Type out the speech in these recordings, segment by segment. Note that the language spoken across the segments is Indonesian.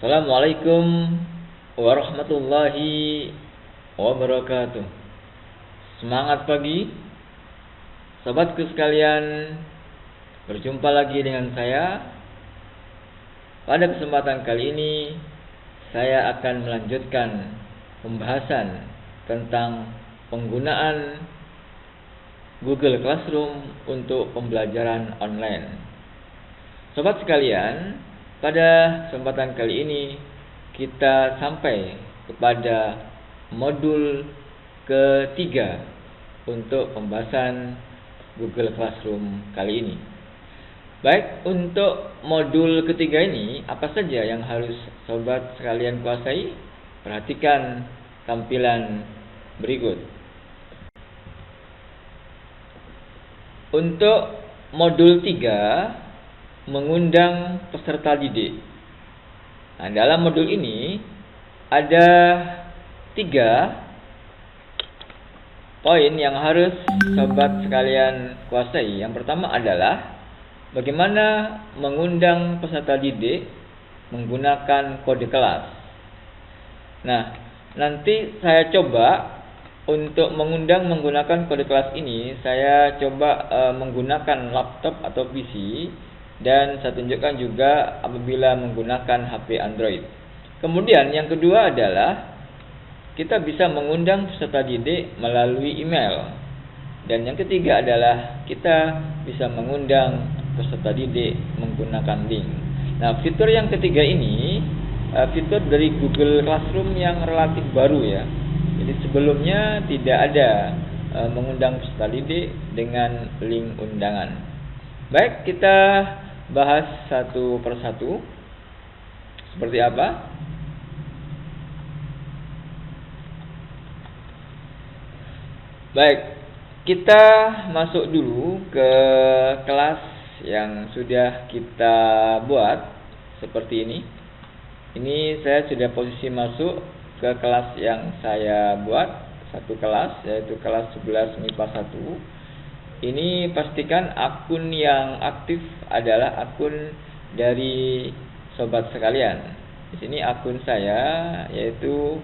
Assalamualaikum warahmatullahi wabarakatuh. Semangat pagi, sobatku sekalian. Berjumpa lagi dengan saya. Pada kesempatan kali ini, saya akan melanjutkan pembahasan tentang penggunaan Google Classroom untuk pembelajaran online. Sobat sekalian, pada kesempatan kali ini kita sampai kepada modul ketiga untuk pembahasan Google Classroom kali ini. Baik, untuk modul ketiga ini apa saja yang harus sobat sekalian kuasai? Perhatikan tampilan berikut. Untuk modul 3, mengundang peserta didik. Nah, dalam modul ini ada 3 poin yang harus sobat sekalian kuasai. Yang pertama adalah bagaimana mengundang peserta didik menggunakan kode kelas. Nah, nanti saya coba untuk mengundang menggunakan kode kelas ini, saya coba menggunakan laptop atau PC. Dan saya tunjukkan juga apabila menggunakan HP Android. Kemudian yang kedua adalah kita bisa mengundang peserta didik melalui email. Dan yang ketiga adalah kita bisa mengundang peserta didik menggunakan link. Nah, fitur yang ketiga ini fitur dari Google Classroom yang relatif baru ya. Jadi sebelumnya tidak ada mengundang peserta didik dengan link undangan. Baik, kita bahas satu persatu. Seperti apa? Baik, kita masuk dulu ke kelas yang sudah kita buat seperti ini. Ini saya sudah posisi masuk ke kelas yang saya buat, satu kelas yaitu kelas 11 MIPA 1. Ini pastikan akun yang aktif adalah akun dari sobat sekalian. Di sini akun saya yaitu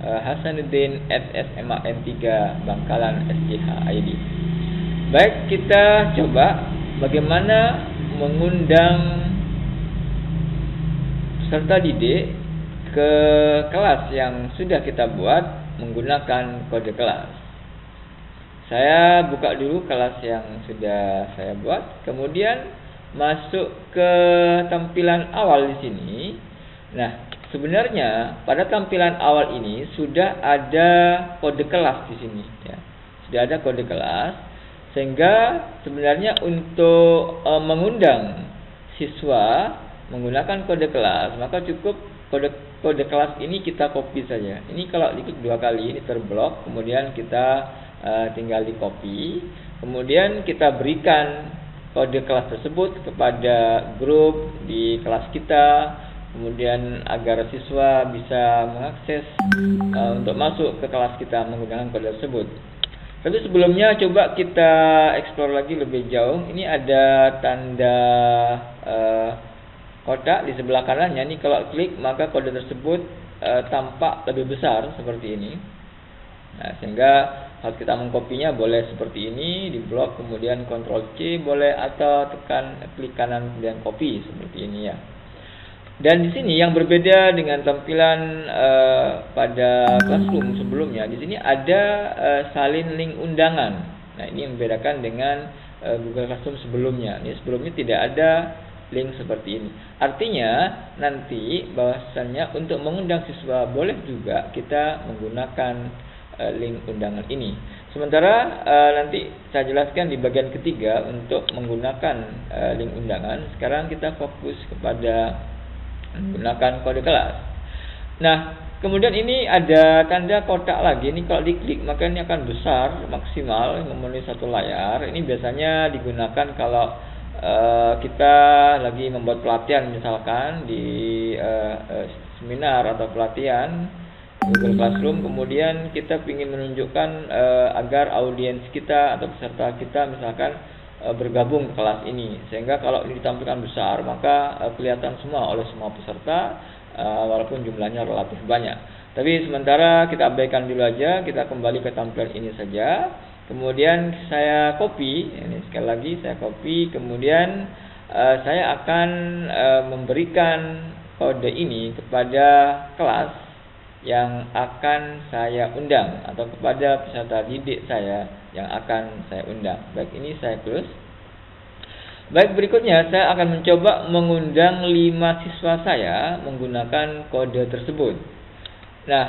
Hasanuddin @sman3 Bangkalan SCH ID. Baik, kita coba bagaimana mengundang peserta didik ke kelas yang sudah kita buat menggunakan kode kelas. Saya buka dulu kelas yang sudah saya buat, kemudian masuk ke tampilan awal di sini. Nah, sebenarnya pada tampilan awal ini sudah ada kode kelas di sini ya. Sudah ada kode kelas, sehingga sebenarnya untuk mengundang siswa menggunakan kode kelas, maka cukup kode kelas ini kita copy saja. Ini kalau diklik 2 kali ini terblok, kemudian kita tinggal di copy, kemudian kita berikan kode kelas tersebut kepada grup di kelas kita, kemudian agar siswa bisa mengakses untuk masuk ke kelas kita menggunakan kode tersebut. Tapi sebelumnya coba kita explore lagi lebih jauh. Ini ada tanda kotak di sebelah kanannya. Ini kalau klik maka kode tersebut tampak lebih besar seperti ini. Nah, sehingga saat kita mengkopinya boleh seperti ini, di blok, kemudian Ctrl C boleh, atau tekan klik kanan kemudian copy seperti ini ya. Dan di sini yang berbeda dengan tampilan pada Classroom sebelumnya, di sini ada salin link undangan. Nah, ini membedakan dengan Google Classroom sebelumnya. Ini sebelumnya tidak ada link seperti ini. Artinya nanti bahwasannya untuk mengundang siswa boleh juga kita menggunakan link undangan ini. Sementara nanti saya jelaskan di bagian ketiga untuk menggunakan link undangan. Sekarang kita fokus kepada menggunakan kode kelas. Nah, kemudian ini ada tanda kotak lagi. Ini kalau diklik maka ini akan besar maksimal memenuhi satu layar. Ini biasanya digunakan kalau kita lagi membuat pelatihan, misalkan di seminar atau pelatihan Google Classroom, kemudian kita ingin menunjukkan agar audiens kita atau peserta kita misalkan bergabung ke kelas ini, sehingga kalau ini ditampilkan besar maka kelihatan semua oleh semua peserta walaupun jumlahnya relatif banyak. Tapi sementara kita abaikan dulu aja, kita kembali ke tampilan ini saja. Kemudian saya copy, ini sekali lagi saya copy, kemudian saya akan memberikan kode ini kepada kelas yang akan saya undang atau kepada peserta didik saya yang akan saya undang. Baik, ini saya close. Baik, berikutnya saya akan mencoba mengundang 5 siswa saya menggunakan kode tersebut. Nah,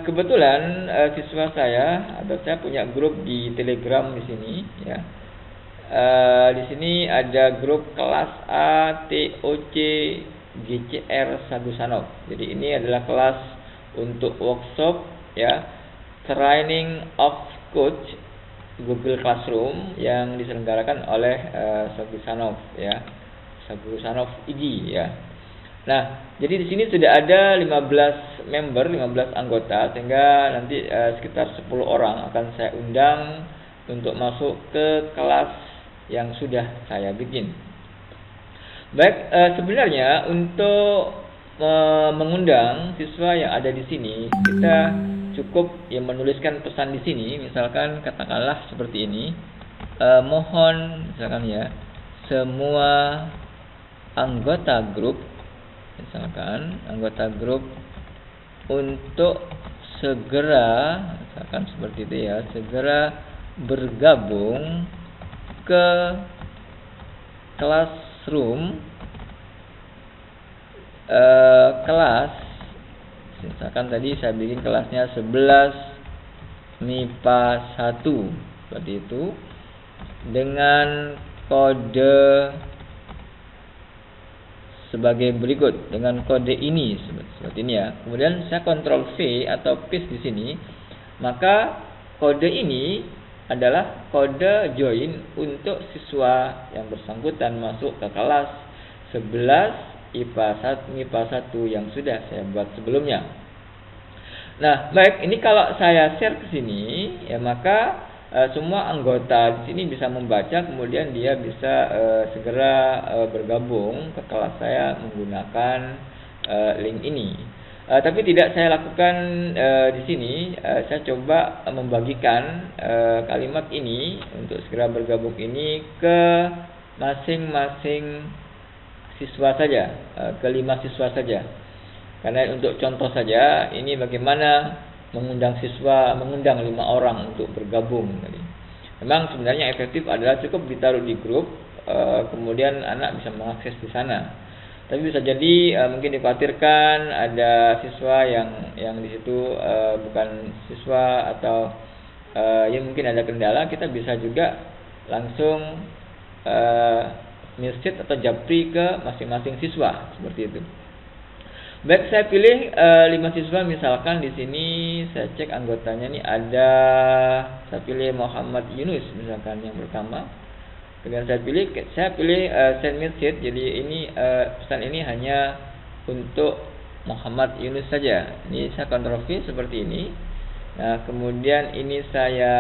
kebetulan siswa saya atau saya punya grup di Telegram di sini ya. Di sini ada grup kelas A TOC GCR Sagusanov. Jadi ini adalah kelas untuk workshop ya, training of coach Google Classroom yang diselenggarakan oleh Sagusanov ya, Sagusanov IG ya. Nah, jadi di sini sudah ada 15 member, 15 anggota, sehingga nanti sekitar 10 orang akan saya undang untuk masuk ke kelas yang sudah saya bikin. Baik, sebenarnya untuk mengundang siswa yang ada di sini, kita cukup menuliskan pesan di sini, misalkan katakanlah seperti ini, mohon misalkan ya, semua anggota grup, misalkan anggota grup untuk segera, misalkan seperti itu ya, segera bergabung ke classroom kelas, misalkan tadi saya bikin kelasnya 11 MIPA 1 seperti itu, dengan kode sebagai berikut, dengan kode ini seperti ini ya. Kemudian saya Ctrl V atau paste di sini, maka kode ini adalah kode join untuk siswa yang bersangkutan masuk ke kelas 11 MIPA 1 yang sudah saya buat sebelumnya. Nah, baik, ini kalau saya share ke sini ya, maka semua anggota di sini bisa membaca, kemudian dia bisa segera bergabung ke kelas saya menggunakan link ini. Tapi tidak saya lakukan di sini. Saya coba membagikan kalimat ini untuk segera bergabung ini ke masing-masing siswa saja, ke 5 siswa saja. Karena untuk contoh saja, ini bagaimana mengundang 5 orang untuk bergabung tadi. Memang sebenarnya efektif adalah cukup ditaruh di grup, kemudian anak bisa mengakses di sana. Tapi bisa jadi mungkin dikhawatirkan ada siswa yang di situ bukan siswa atau ya mungkin ada kendala, kita bisa juga langsung mirsit atau japri ke masing-masing siswa seperti itu. Baik, saya pilih 5 siswa, misalkan di sini saya cek anggotanya nih ada, saya pilih Muhammad Yunus misalkan yang pertama. Kemudian saya pilih send message. Jadi ini pesan ini hanya untuk Muhammad Yunus saja. Ini saya Ctrl V seperti ini. Nah, kemudian ini saya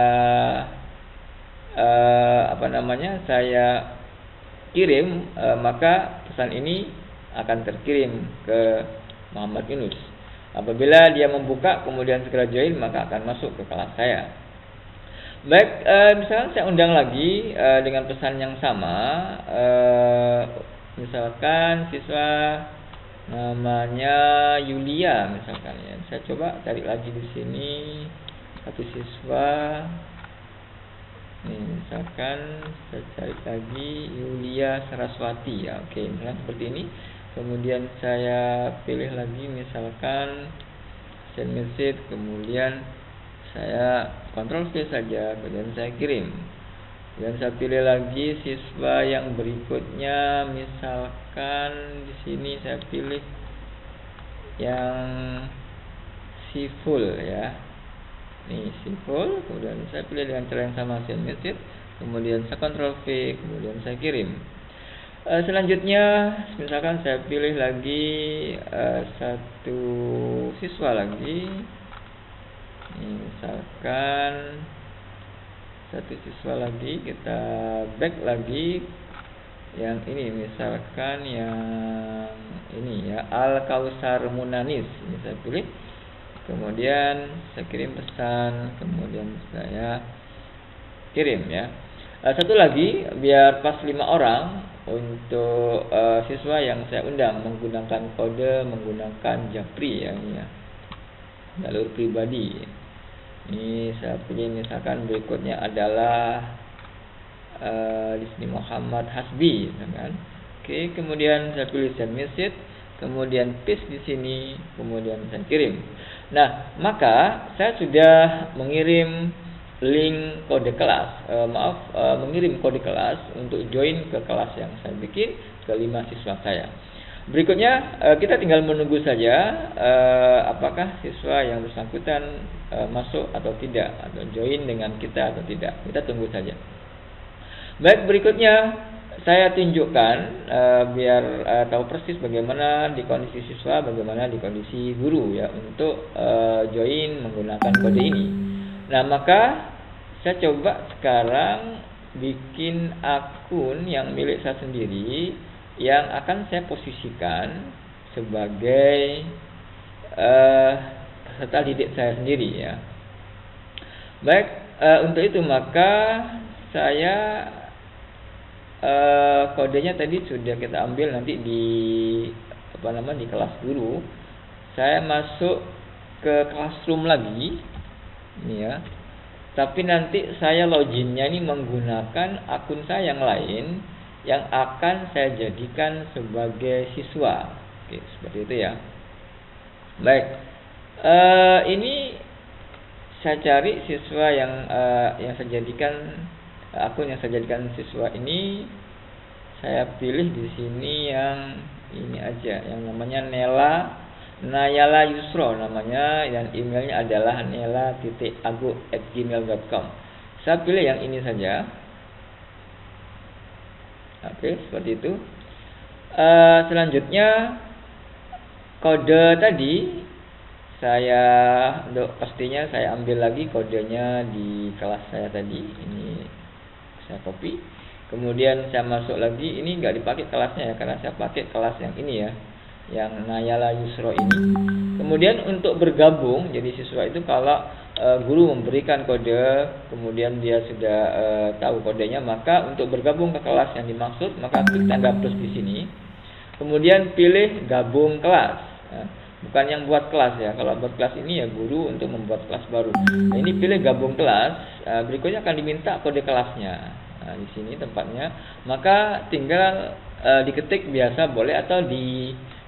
saya kirim, maka pesan ini akan terkirim ke Muhammad Yunus. Apabila dia membuka kemudian segera join, maka akan masuk ke kelas saya. Baik, misalkan saya undang lagi dengan pesan yang sama, misalkan siswa namanya Yulia misalkan ya. Saya coba cari lagi di sini satu siswa. Nih, misalkan saya cari lagi Yulia Saraswati ya. Oke, misalkan seperti ini. Kemudian saya pilih lagi misalkan send message, kemudian saya Ctrl V saja, kemudian saya kirim. Dan saya pilih lagi siswa yang berikutnya, misalkan di sini saya pilih yang Siful ya. Nih, Siful, kemudian saya pilih dengan cara yang sama, send message, kemudian saya Ctrl V, kemudian saya kirim. Selanjutnya misalkan saya pilih lagi satu siswa lagi. Misalkan satu siswa lagi, kita back lagi yang ini, misalkan yang ini ya, Al Kausar Munanis. Ini saya pilih. Kemudian saya kirim pesan, kemudian saya kirim ya. Satu lagi biar pas 5 orang untuk siswa yang saya undang menggunakan kode menggunakan Japri ya, ini ya, jalur pribadi. Ini saya pilih misalkan berikutnya adalah di sini Muhammad Hasbi, kan? Oke, kemudian saya pilih send message, kemudian paste di sini, kemudian saya kirim. Nah, maka saya sudah mengirim link kode kelas, mengirim kode kelas untuk join ke kelas yang saya bikin ke 5 siswa saya. Berikutnya kita tinggal menunggu saja apakah siswa yang bersangkutan masuk atau tidak, atau join dengan kita atau tidak. Kita tunggu saja. Baik, berikutnya saya tunjukkan biar tahu persis bagaimana di kondisi siswa, bagaimana di kondisi guru ya untuk join menggunakan kode ini. Nah, maka saya coba sekarang bikin akun yang milik saya sendiri yang akan saya posisikan sebagai peserta didik saya sendiri ya. Baik, untuk itu maka saya kodenya tadi sudah kita ambil nanti di di kelas guru. Saya masuk ke classroom lagi ini ya. Tapi nanti saya loginnya ini menggunakan akun saya yang lain yang akan saya jadikan sebagai siswa. Oke, seperti itu ya. Baik. Ini saya cari siswa yang saya jadikan akun yang saya jadikan siswa ini. Saya pilih di sini yang ini aja, yang namanya Nayala Yusro namanya, dan emailnya adalah nela.agu@gmail.com. Saya pilih yang ini saja. Oke, seperti itu. Selanjutnya kode tadi saya untuk pastinya saya ambil lagi kodenya di kelas saya tadi. Ini saya copy. Kemudian saya masuk lagi. Ini nggak dipakai kelasnya ya, karena saya pakai kelas yang ini ya, yang Nayala Yusro ini. Kemudian untuk bergabung jadi siswa itu kalau guru memberikan kode, kemudian dia sudah tahu kodenya, maka untuk bergabung ke kelas yang dimaksud maka klik tanda plus di sini. Kemudian pilih gabung kelas. Bukan yang buat kelas ya. Kalau buat kelas ini ya guru untuk membuat kelas baru. Nah, ini pilih gabung kelas. Berikutnya akan diminta kode kelasnya. Nah, di sini tempatnya. Maka tinggal diketik biasa boleh, atau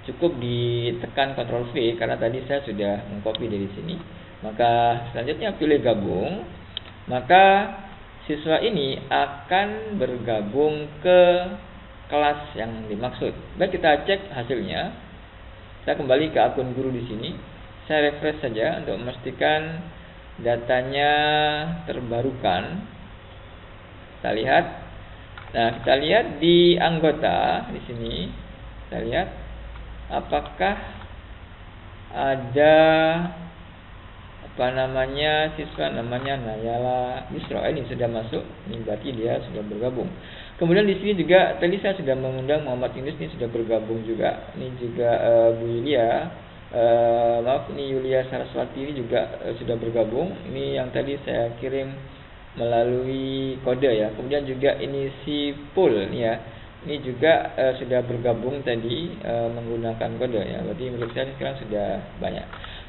cukup ditekan Ctrl V karena tadi saya sudah mengcopy dari sini. Maka selanjutnya pilih gabung. Maka siswa ini akan bergabung ke kelas yang dimaksud. Baik, kita cek hasilnya. Saya kembali ke akun guru di sini. Saya refresh saja untuk memastikan datanya terbarukan. Kita lihat. Nah, kita lihat di anggota di sini. Kita lihat apakah ada siswa namanya Nayala Yusro. Ini sudah masuk. Ini berarti dia sudah bergabung. Kemudian di sini juga tadi saya sudah mengundang Muhammad Yunus, ini sudah bergabung juga. Ini juga Bu Yulia, ini Yulia Saraswati ini juga sudah bergabung. Ini yang tadi saya kirim melalui kode ya. Kemudian juga ini si Pul nih ya. Ini juga sudah bergabung tadi menggunakan kode ya. Berarti menurut saya sekarang sudah banyak.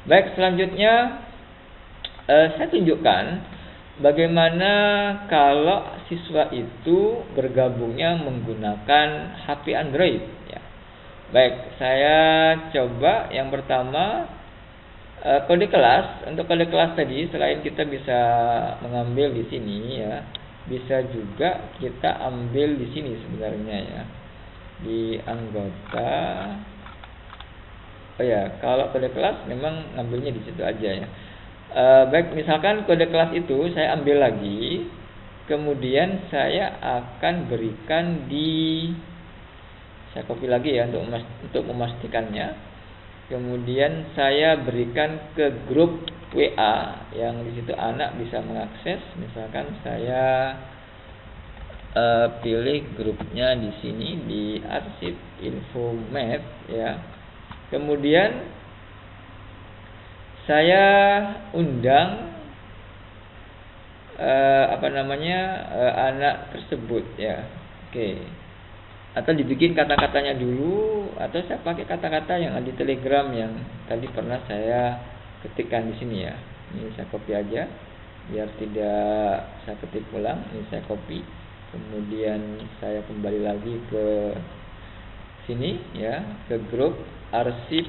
Baik, selanjutnya saya tunjukkan bagaimana kalau siswa itu bergabungnya menggunakan HP Android ya. Baik, saya coba yang pertama kode kelas. Untuk kode kelas tadi selain kita bisa mengambil di sini ya, bisa juga kita ambil di sini sebenarnya ya. Di anggota. Oh ya, kalau kode kelas memang ngambilnya di situ aja ya. Baik, misalkan kode kelas itu saya ambil lagi, kemudian saya akan berikan saya copy lagi ya untuk memastikannya. Kemudian saya berikan ke grup WA yang di situ anak bisa mengakses. Misalkan saya pilih grupnya di sini di arsip infomat ya. Kemudian saya undang anak tersebut ya. Oke. Atau dibikin kata-katanya dulu, atau saya pakai kata-kata yang ada di Telegram yang tadi pernah saya ketikkan di sini ya. Ini saya copy aja biar tidak saya ketik ulang. Ini saya copy. Kemudian saya kembali lagi ke sini ya, ke grup arsip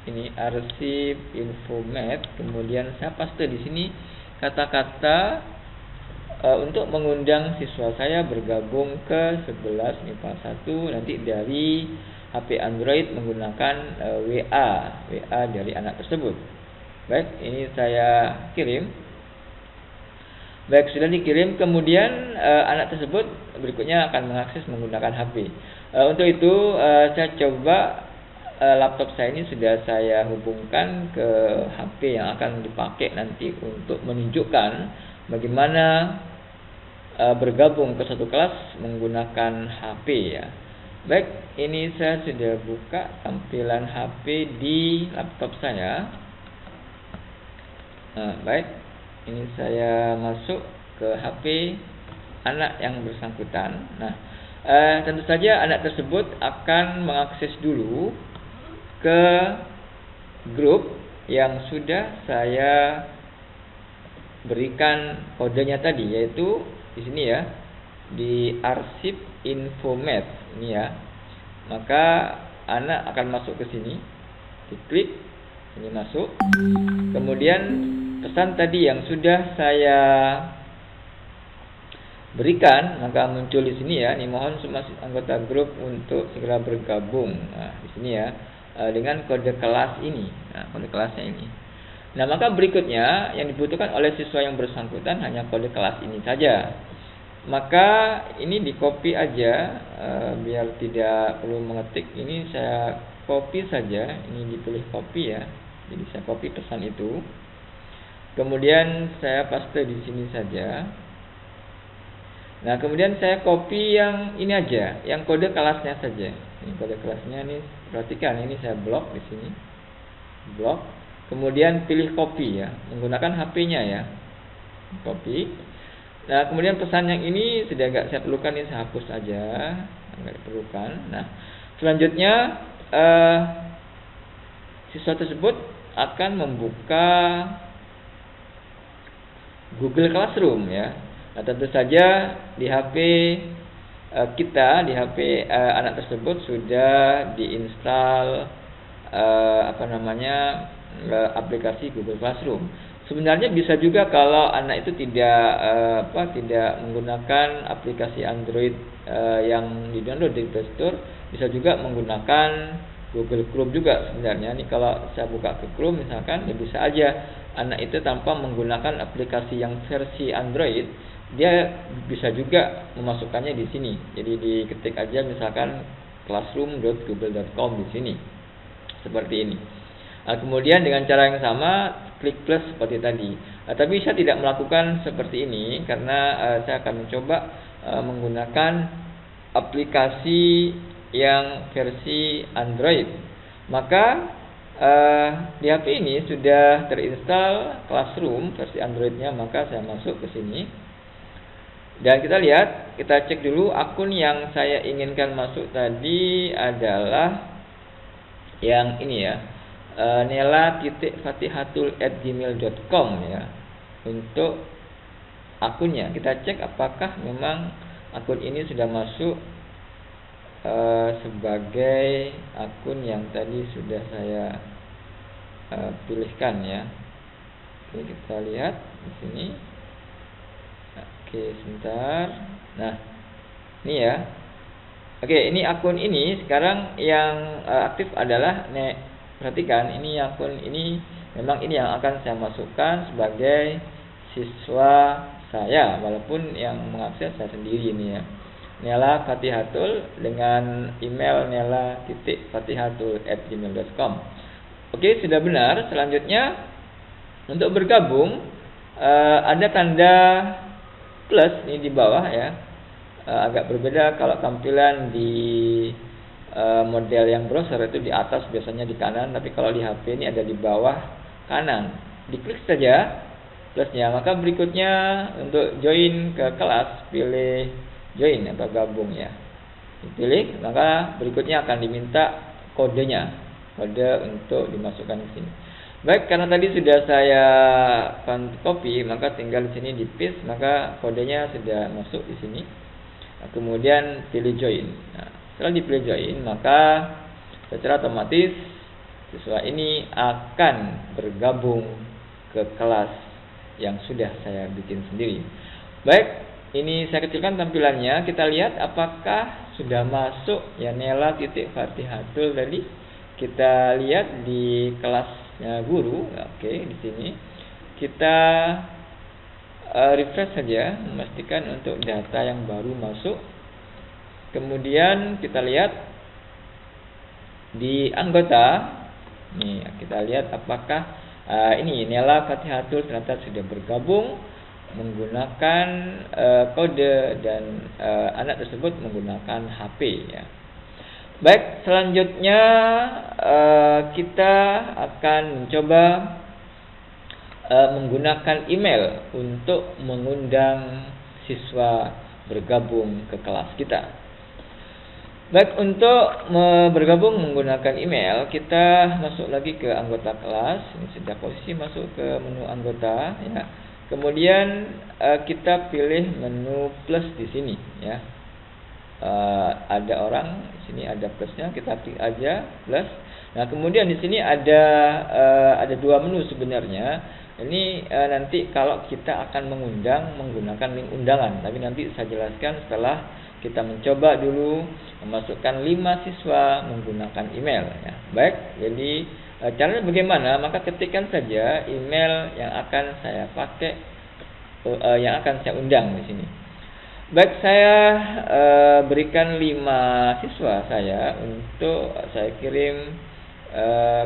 ini, arsip infomat. Kemudian saya paste di sini kata-kata untuk mengundang siswa saya bergabung ke 11 MIPA 1 nanti dari HP Android menggunakan WA dari anak tersebut. Baik, ini saya kirim. Baik, sudah dikirim. Kemudian anak tersebut berikutnya akan mengakses menggunakan HP. Untuk itu saya coba laptop saya ini sudah saya hubungkan ke HP yang akan dipakai nanti untuk menunjukkan bagaimana bergabung ke satu kelas menggunakan HP ya. Baik, ini saya sudah buka tampilan HP di laptop saya. Baik, ini saya masuk ke HP anak yang bersangkutan. Tentu saja anak tersebut akan mengakses dulu ke grup yang sudah saya berikan kodenya tadi, yaitu di sini ya, di arsip infomat ini ya. Maka anak akan masuk ke sini, diklik, ini masuk. Kemudian pesan tadi yang sudah saya berikan maka muncul di sini ya. Ini mohon semua anggota grup untuk segera bergabung. Nah, di sini ya, dengan kode kelas ini. Nah, kode kelasnya ini. Nah, maka berikutnya yang dibutuhkan oleh siswa yang bersangkutan hanya kode kelas ini saja. Maka ini di copy aja, biar tidak perlu mengetik. Ini saya copy saja, ini dipilih copy ya. Jadi saya copy pesan itu. Kemudian saya paste di sini saja. Nah, kemudian saya copy yang ini aja, yang kode kelasnya saja. Ini kode kelasnya nih, perhatikan ini saya blok di sini. Blok. Kemudian pilih copy ya, menggunakan HP-nya ya. Copy. Nah, kemudian pesan yang ini sudah enggak saya perlukan, ini saya hapus aja, enggak diperlukan. Nah, selanjutnya siswa tersebut akan membuka Google Classroom ya. Nah, tentu saja di HP kita, di HP anak tersebut sudah diinstal aplikasi Google Classroom. Sebenarnya bisa juga kalau anak itu tidak menggunakan aplikasi Android yang di-download dari Play Store, bisa juga menggunakan Google Chrome juga sebenarnya. Ini kalau saya buka ke Chrome misalkan, ya bisa aja anak itu tanpa menggunakan aplikasi yang versi Android, dia bisa juga memasukkannya di sini. Jadi diketik aja misalkan classroom.google.com di sini. Seperti ini. Kemudian dengan cara yang sama klik plus seperti tadi. Tapi saya tidak melakukan seperti ini karena saya akan mencoba menggunakan aplikasi yang versi Android. Maka di HP ini sudah terinstall Classroom versi Androidnya, maka saya masuk ke sini. Dan kita lihat, kita cek dulu akun yang saya inginkan masuk tadi adalah yang ini ya, nela.fatihatul@gmail.com ya. Untuk akunnya kita cek apakah memang akun ini sudah masuk sebagai akun yang tadi sudah saya pilihkan ya. Oke, kita lihat di sini. Oke, sebentar. Nah, ini ya. Oke, ini akun ini sekarang yang aktif adalah perhatikan, ini akun ini memang ini yang akan saya masukkan sebagai siswa saya, walaupun yang mengakses saya sendiri ini ya. Nela Fatihatul dengan email nela.fatihatul@gmail.com. Oke, sudah benar. Selanjutnya untuk bergabung ada tanda plus ini di bawah ya. agak berbeda kalau tampilan di model yang browser itu di atas biasanya di kanan, tapi kalau di HP ini ada di bawah kanan. Diklik saja plusnya, maka berikutnya untuk join ke kelas pilih join atau gabung ya. Dipilih, maka berikutnya akan diminta kodenya, kode untuk dimasukkan ke sini. Baik, karena tadi sudah saya copy, maka tinggal di sini di paste, maka kodenya sudah masuk di sini. Kemudian pilih join. Nah, setelah dipilih join, maka secara otomatis siswa ini akan bergabung ke kelas yang sudah saya bikin sendiri. Baik, ini saya kecilkan tampilannya. Kita lihat apakah sudah masuk ya Nela Fatihatul tadi. Kita lihat di kelasnya guru. Oke, di sini kita refresh saja, memastikan untuk data yang baru masuk. Kemudian kita lihat di anggota. Nih, kita lihat apakah ini Nela Fatihatul ternyata sudah bergabung menggunakan kode dan anak tersebut menggunakan HP ya. Baik, selanjutnya kita akan mencoba menggunakan email untuk mengundang siswa bergabung ke kelas kita. Baik, untuk bergabung menggunakan email, kita masuk lagi ke anggota kelas. Ini sudah posisi masuk ke menu anggota ya. Kemudian kita pilih menu plus di sini ya. Ada orang di sini ada plusnya, kita klik aja plus. Nah, kemudian di sini ada dua menu sebenarnya. Ini nanti kalau kita akan mengundang menggunakan link undangan, tapi nanti saya jelaskan setelah kita mencoba dulu memasukkan 5 siswa menggunakan email ya. Baik, jadi caranya bagaimana? Maka ketikkan saja email yang akan saya pakai, yang akan saya undang di sini. Baik, saya berikan 5 siswa saya untuk saya kirim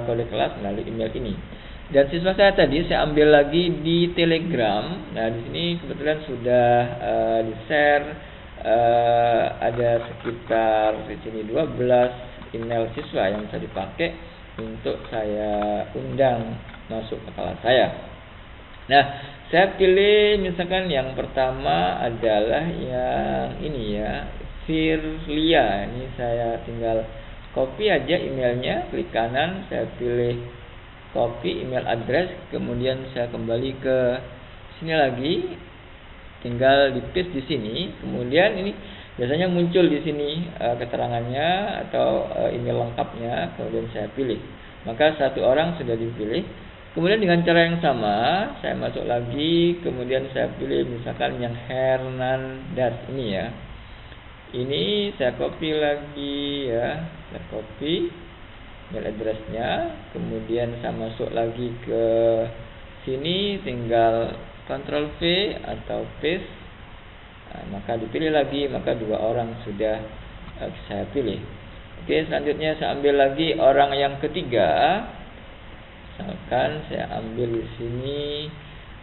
kode kelas melalui email ini. Dan siswa saya tadi saya ambil lagi di Telegram. Nah, di sini kebetulan sudah di-share ada sekitar di sini 12 email siswa yang bisa dipakai untuk saya undang masuk ke kelas saya. Nah, saya pilih misalkan yang pertama adalah yang ini ya, Firlia. Ini saya tinggal copy aja emailnya, klik kanan, saya pilih copy email address, kemudian saya kembali ke sini lagi, tinggal di paste di sini. Kemudian ini biasanya muncul di sini keterangannya atau email lengkapnya, kemudian saya pilih. Maka satu orang sudah dipilih. Kemudian dengan cara yang sama, saya masuk lagi, kemudian saya pilih misalkan yang Hernandez ini ya. Ini saya copy lagi ya, saya copy email addressnya, kemudian saya masuk lagi ke sini, tinggal Ctrl V atau paste. Nah, maka dipilih lagi, maka 2 orang sudah saya pilih. Oke, selanjutnya saya ambil lagi orang yang ketiga. Misalkan saya ambil di sini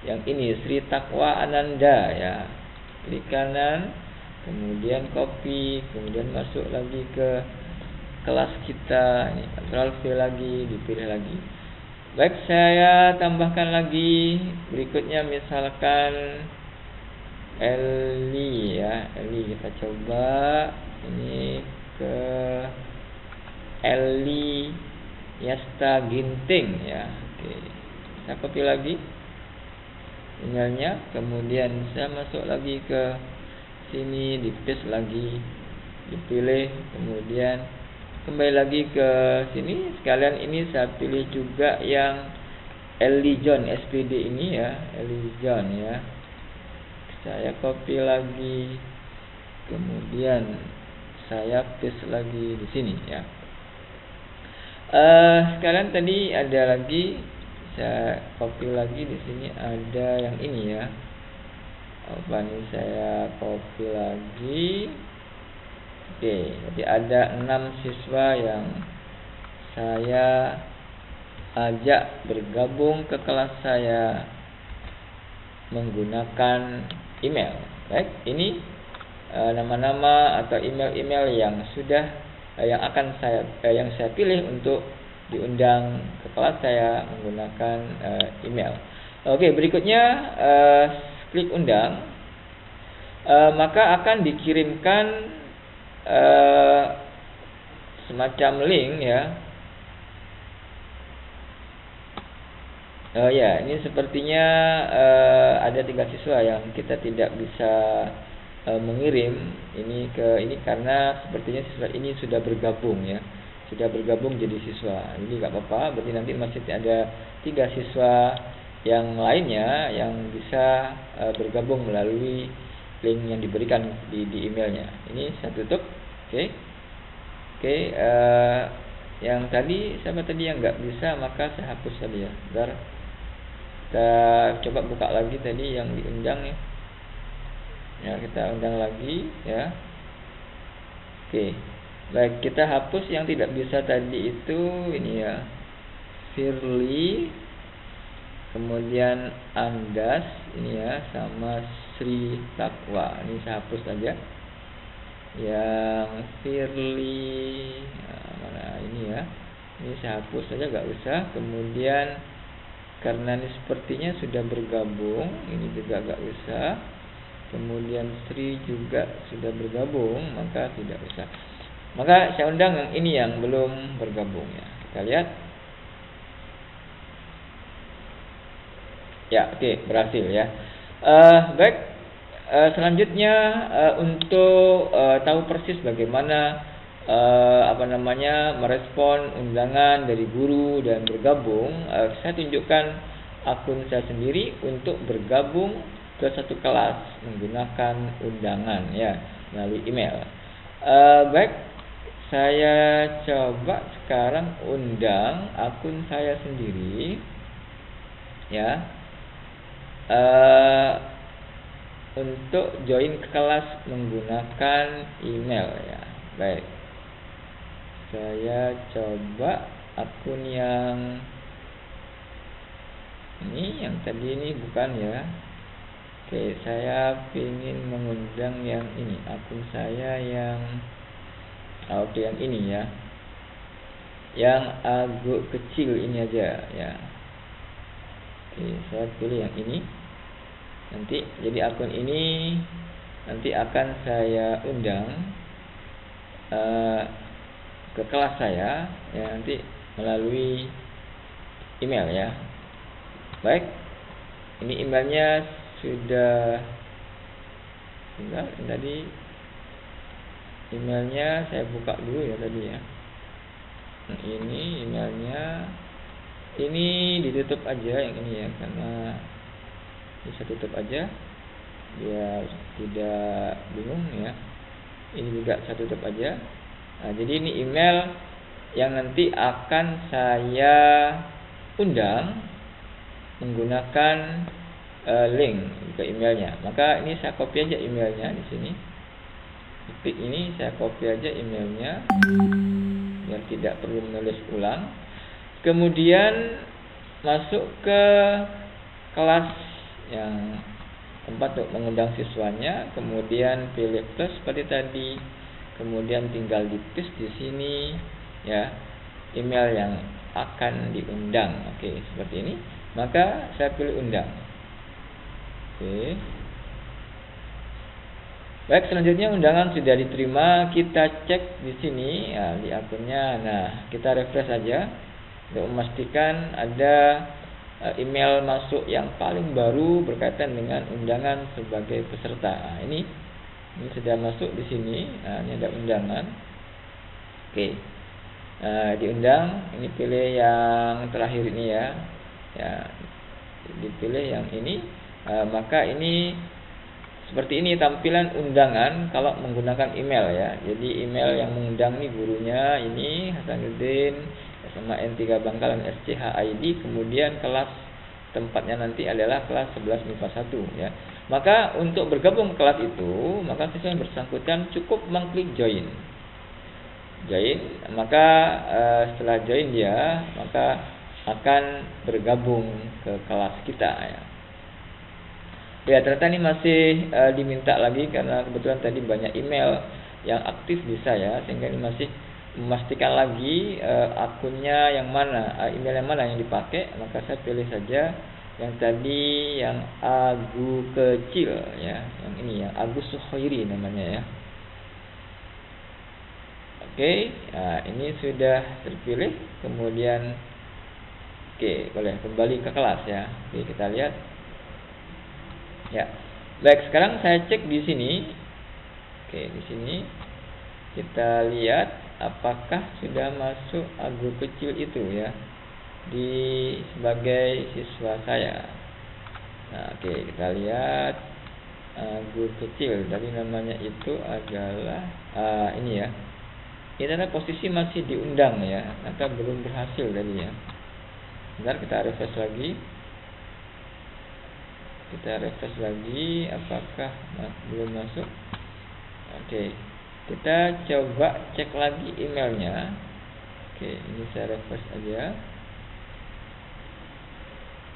yang ini Sri Takwa Ananda ya. Klik kanan, kemudian copy, kemudian masuk lagi ke kelas kita. Ini Ctrl V lagi, dipilih lagi. Baik, saya tambahkan lagi berikutnya misalkan Eli ya. Eli kita coba ini ke Eli Yasta Ginting ya. Oke, saya copy lagi emailnya, kemudian saya masuk lagi ke sini, di paste lagi, dipilih, kemudian kembali lagi ke sini. Sekalian ini saya pilih juga yang Eli John SPD ini ya, Eli John ya. Saya copy lagi, kemudian saya paste lagi di sini ya. Sekarang tadi ada lagi, saya copy lagi di sini ada yang ini ya. Apa nih, saya copy lagi. Oke, jadi ada 6 siswa yang saya ajak bergabung ke kelas saya menggunakan email. Baik, ini nama-nama atau email-email yang sudah yang saya pilih untuk diundang ke kelas saya menggunakan email. Oke, berikutnya klik undang, maka akan dikirimkan semacam link ya. Ya, ini sepertinya ada 3 siswa yang kita tidak bisa mengirim ini karena sepertinya siswa ini sudah bergabung ya, sudah bergabung jadi siswa. Ini nggak apa-apa, berarti nanti masih ada 3 siswa yang lainnya yang bisa bergabung melalui link yang diberikan di emailnya. Ini saya tutup. Oke, yang tadi siapa tadi yang nggak bisa, maka saya hapus tadi ya. Bentar, kita coba buka lagi tadi yang diundang ya. Ya, kita undang lagi ya. Oke, baik, kita hapus yang tidak bisa tadi itu ini ya, Firly, kemudian Andas ini ya, sama Sri Takwa. Ini saya hapus saja. Yang Firly mana ini ya, ini saya hapus saja, nggak usah. Kemudian karena ini sepertinya sudah bergabung, ini juga nggak usah. Kemudian Sri juga sudah bergabung, maka tidak usah. Maka saya undang yang ini yang belum bergabung ya. Kita lihat. Ya, oke, berhasil ya. Baik, selanjutnya untuk tahu persis bagaimana merespon undangan dari guru dan bergabung, saya tunjukkan akun saya sendiri untuk bergabung ke satu kelas menggunakan undangan ya melalui email. Baik, saya coba sekarang undang akun saya sendiri ya, untuk join kelas menggunakan email ya. Baik, saya coba akun yang ini, yang tadi ini bukan ya. Oke, saya ingin mengundang yang ini, akun saya yang yang ini ya, yang agak kecil ini aja ya. Oke, saya pilih yang ini. Nanti jadi akun ini nanti akan saya undang ke kelas saya ya, nanti melalui email ya. Baik, ini emailnya sudah tadi emailnya saya buka dulu ya tadi ya. Nah, ini emailnya, ini ditutup aja yang ini ya, karena bisa tutup aja biar tidak bingung ya. Ini juga saya tutup aja. Nah, jadi ini email yang nanti akan saya undang menggunakan link ke emailnya. Maka ini saya copy aja emailnya di sini. Ketik ini saya copy aja emailnya biar tidak perlu menulis ulang. Kemudian masuk ke kelas yang tempat untuk mengundang siswanya, kemudian pilih plus seperti tadi, kemudian tinggal di paste di sini ya email yang akan diundang. Oke, seperti ini. Maka saya pilih undang. Oke. Baik, selanjutnya undangan sudah diterima. Kita cek di sini ya, di akunnya. Nah, kita refresh saja untuk memastikan ada email masuk yang paling baru berkaitan dengan undangan sebagai peserta. Nah, ini sudah masuk di sini. Nah, ini ada undangan. Oke. Diundang. Ini pilih yang terakhir ini ya. Ya, dipilih yang ini. Maka ini seperti ini tampilan undangan kalau menggunakan email ya. Jadi email yang mengundang nih gurunya ini Hasanuddin SMA N3 Bangkalan SCHID, kemudian kelas tempatnya nanti adalah kelas 11 MIPA 1 ya. Maka untuk bergabung ke kelas itu, maka siswa yang bersangkutan cukup mengklik join. Maka setelah join dia, maka akan bergabung ke kelas kita ya. Ya, ternyata ini masih diminta lagi karena kebetulan tadi banyak email yang aktif di saya, sehingga ini masih memastikan lagi akunnya yang mana, email yang mana yang dipakai. Maka saya pilih saja yang tadi, yang Agu kecil ya, yang ini ya, Agus Sukhoiri namanya ya. Oke, nah ini sudah terpilih. Kemudian boleh kembali ke kelas ya. Oke, kita lihat. Ya, baik. Sekarang saya cek di sini. Oke, di sini kita lihat apakah sudah masuk Agu kecil itu ya di sebagai siswa saya. Nah, oke, kita lihat Agu kecil. Tadi namanya itu adalah ini ya. Ini adalah posisi masih diundang ya, atau belum berhasil tadi ya. Bentar, kita refresh lagi. Kita refresh lagi, apakah belum masuk? Oke, kita coba cek lagi emailnya. Oke, ini saya refresh aja.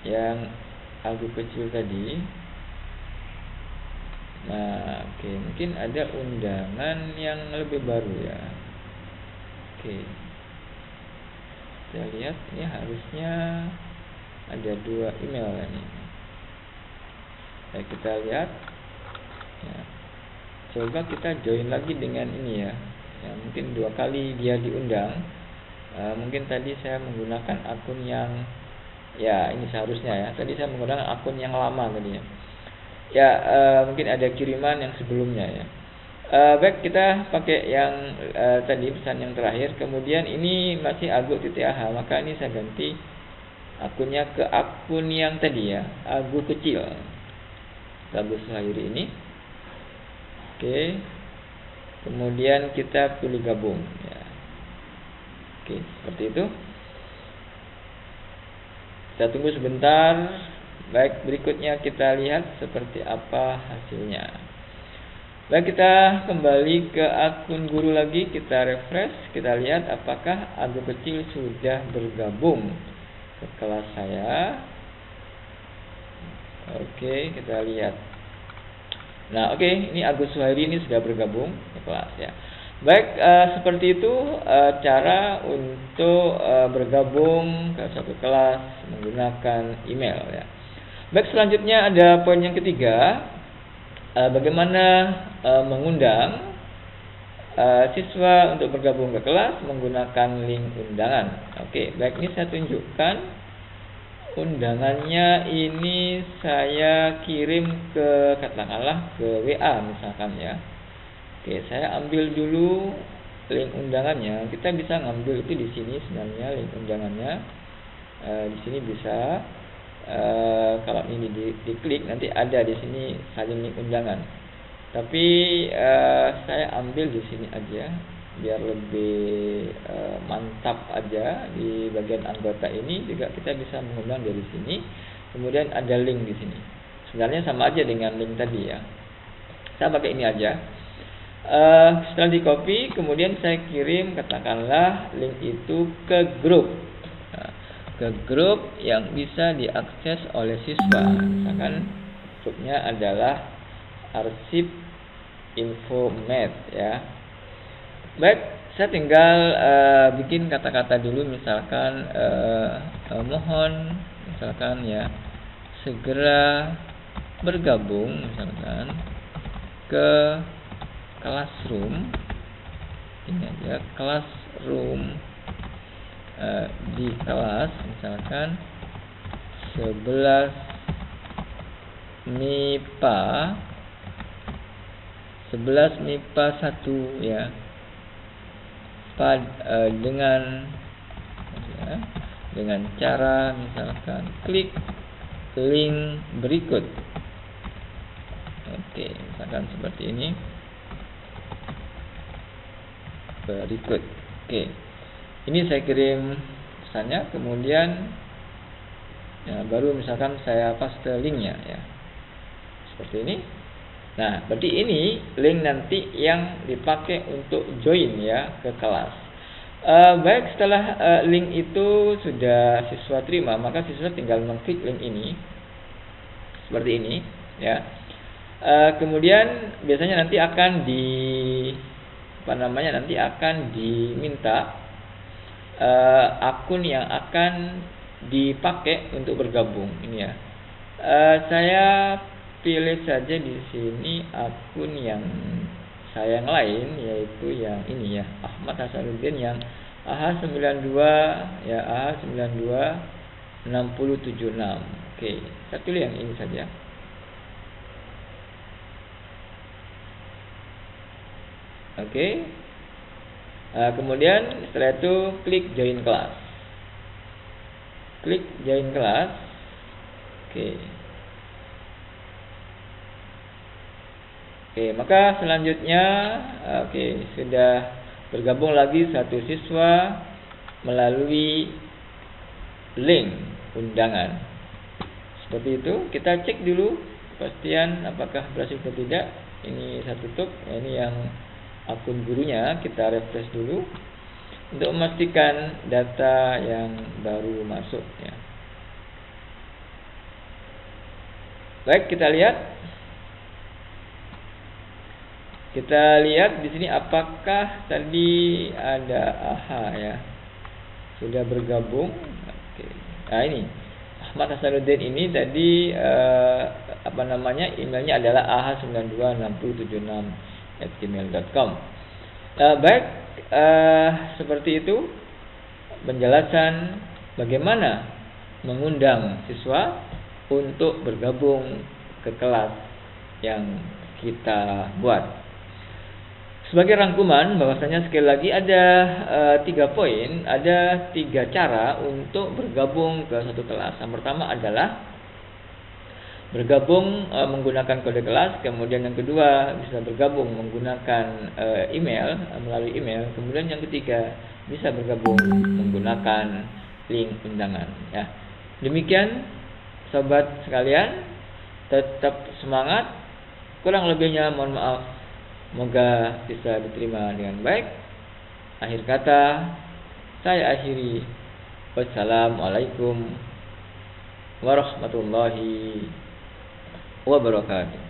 Yang Agu kecil tadi. Nah, oke, mungkin ada undangan yang lebih baru ya. Oke, kita lihat ini harusnya ada 2 email ini. Kita lihat ya. Coba kita join lagi dengan ini ya, mungkin 2 kali dia diundang. Mungkin tadi saya menggunakan akun yang ya, ini seharusnya ya, tadi saya menggunakan akun yang lama tadi ya. Ya, mungkin ada kiriman yang sebelumnya ya. Baik, kita pakai yang tadi, pesan yang terakhir. Kemudian ini masih agu.ah, maka ini saya ganti akunnya ke akun yang tadi ya, Agu kecil, Agus Sukhoiri ini. Oke, kemudian kita pilih gabung ya. Oke, seperti itu. Kita tunggu sebentar. Baik, berikutnya kita lihat seperti apa hasilnya. Baik, kita kembali ke akun guru lagi. Kita refresh, kita lihat apakah Agu kecil sudah bergabung ke kelas saya. Oke, kita lihat. Nah, oke, ini Agus Sukhoiri ini sudah bergabung ke kelas ya. Baik, seperti itu cara untuk bergabung ke satu kelas menggunakan email ya. Baik, selanjutnya ada poin yang ketiga, bagaimana mengundang siswa untuk bergabung ke kelas menggunakan link undangan. Oke, baik, ini saya tunjukkan. Undangannya ini saya kirim ke, katakanlah ke WA misalkan ya. Oke, saya ambil dulu link undangannya. Kita bisa ngambil itu di sini sebenarnya link undangannya. Di sini bisa kalau ini diklik nanti ada di sini salin link undangan. Tapi saya ambil di sini aja biar lebih mantap aja. Di bagian anggota ini juga kita bisa mengundang dari sini. Kemudian ada link di sini. Sebenarnya sama aja dengan link tadi ya. Saya pakai ini aja. Setelah di copy, kemudian saya kirim, katakanlah link itu ke grup. Ke grup yang bisa diakses oleh siswa. Misalkan grupnya adalah arsip Infomed ya. Baik, saya tinggal bikin kata-kata dulu, misalkan mohon, misalkan ya, segera bergabung misalkan ke Classroom. Ini aja, Classroom di kelas misalkan 11 MIPA 1 ya. Dengan cara misalkan klik link berikut. Oke, misalkan seperti ini. Berikut. Oke. Ini saya kirim pesannya, kemudian ya, baru misalkan saya paste linknya ya. Seperti ini. Nah, berarti ini link nanti yang dipakai untuk join ya ke kelas. Baik, setelah link itu sudah siswa terima, maka siswa tinggal mengklik link ini seperti ini. ya. Kemudian biasanya nanti akan nanti akan diminta akun yang akan dipakai untuk bergabung ini ya. Saya pilih saja di sini akun yang saya yang lain, yaitu yang ini ya, Ahmad Hasanuddin yang AH92 ya, AH92 6076. Oke, saya pilih yang ini saja. Oke. Kemudian setelah itu klik join kelas. Klik join kelas. Oke. Oke, maka selanjutnya sudah bergabung lagi satu siswa melalui link undangan. Seperti itu, kita cek dulu kepastian apakah berhasil atau tidak. Ini saya tutup, ini yang akun gurunya, kita refresh dulu untuk memastikan data yang baru masuk ya. Baik, kita lihat di sini apakah tadi ada AHA ya, sudah bergabung. Oke. Nah, ini Ahmad Hasanuddin ini tadi emailnya adalah ah926076@gmail.com. Baik, seperti itu penjelasan bagaimana mengundang siswa untuk bergabung ke kelas yang kita buat. Sebagai rangkuman, bahwasanya sekali lagi ada 3 poin, ada 3 cara untuk bergabung ke satu kelas. Yang pertama adalah bergabung menggunakan kode kelas, kemudian yang kedua bisa bergabung menggunakan email, melalui email, kemudian yang ketiga bisa bergabung menggunakan link undangan ya. Demikian sobat sekalian, tetap semangat, kurang lebihnya mohon maaf. Semoga bisa diterima dengan baik. Akhir kata saya akhiri. Wassalamualaikum warahmatullahi wabarakatuh.